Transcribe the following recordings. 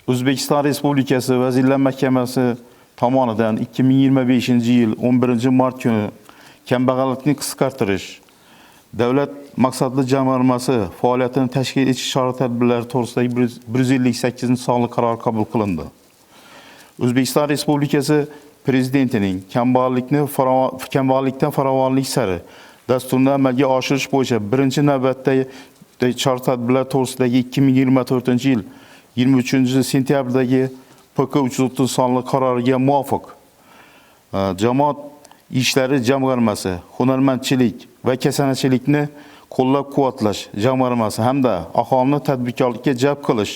O'zbekiston Respublikasi Vazirlar Mahkamasi tomonidan 2025-yil 11-mart kuni kambag'allikni qisqartirish, davlat maqsadli jamg'armasi faoliyatini tashkil etish chora-tadbirlari to'g'risidagi 158-sonli qaror qabul qilindi. O'zbekiston Respublikasi Prezidentining kambag'allikdan farovonlik sari dasturini amalga oshirish bo'yicha birinchi navbatdagi chora-tadbirlar to'g'risidagi 2024-yil 23-sentyabrdagi PK 330 sonli qaroriga muvofiq jamoat ishlari jamg'armasi, hunarmandchilik va kasanachilikni qo'llab-quvvatlash jamg'armasi hamda aholini tadbirkorlikka jalb qilish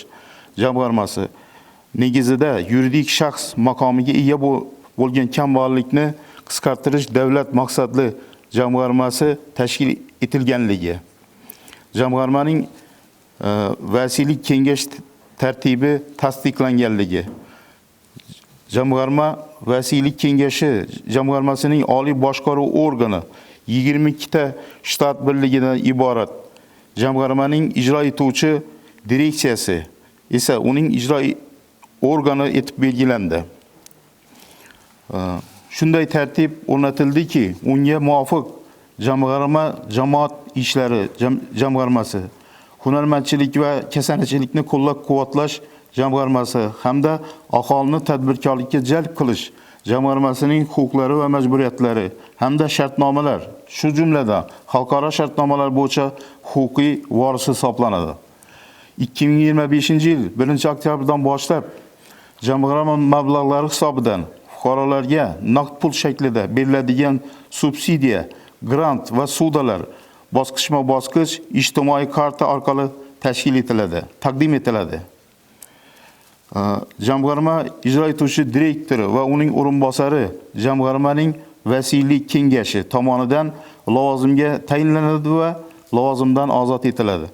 jamg'armasi negizida yuridik shaxs maqomiga ega bo'lgan kambag'allikni qisqartirish davlat maqsadli jamg'armasi tashkil etilganligi, jamg'armaning vasiylik kengash tartibi tasdiqlanganligi, jamg'arma vasiylik kengashi jamg'armasining oliy boshqaruv organi 22 ta shtat birligidan iborat, jamg'armaning ijro etuvchi direksiyasi esa uning ijro organi etib belgilandi. Shunday tartib o'rnatildiki, unga muvofiq jamg'arma jamoat ishlari jamg'armasi, hunarmandchilik va kasanachilikni qo'llab-quvvatlash jamg'armasi hamda aholini tadbirkorlikka jalb qilish jamg'armasining huquqlari va majburiyatlari hamda shartnomalar, shu jumladan xalqaro shartnomalar bo'yicha huquqiy vorisi hisoblanadi. 2025-yil 1-oktyabrdan boshlab jamg'arma mablag'lari hisobidan fuqarolarga naqd pul shaklida beriladigan subsidiya, grant va ssudalar bosqichma-bosqich ijtimoiy karta orqali taqdim etiladi. Jamg'arma ijro etuvchi direktori va uning o'rinbosari jamg'armaning vasiylik kengashi tomonidan lavozimga tayinlanadi va lavozimdan ozod etiladi.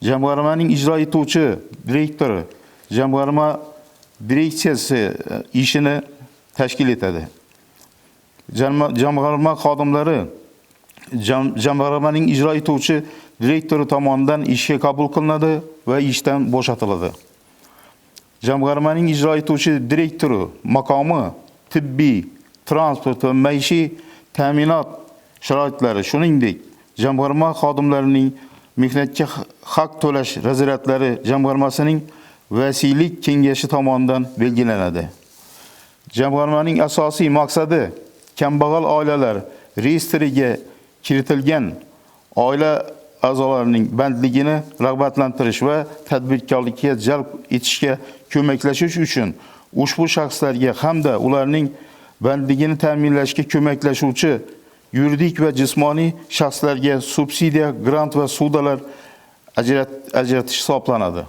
Jamg'armaning ijro etuvchi direktori jamg'arma direksiyasi ishini tashkil etadi. Jamg'arma xodimlari jamg'armaning ijro etuvchi direktori tomonidan ishga qabul qilinadi va ishdan bo'shatiladi. Jamg'armaning ijro etuvchi direktori maqomi tibbiy, transport va maishiy ta'minot sharoitlari, shuningdek, jamg'arma xodimlarining mehnatga haq to'lash razryatlari jamg'armasining vasiylik kengashi tomonidan belgilanadi. Jamg'armaning asosiy maqsadi kambag'al oilalar reyestriga kiritilgan oila a'zolarining bandligini rag'batlantirish va tadbirkorlikka jalb etishga ko'maklashish uchun ushbu shaxslarga hamda ularning bandligini ta'minlashga ko'maklashuvchi yuridik va jismoniy shaxslarga subsidiya, grant va ssudalar ajratish hisoblanadi.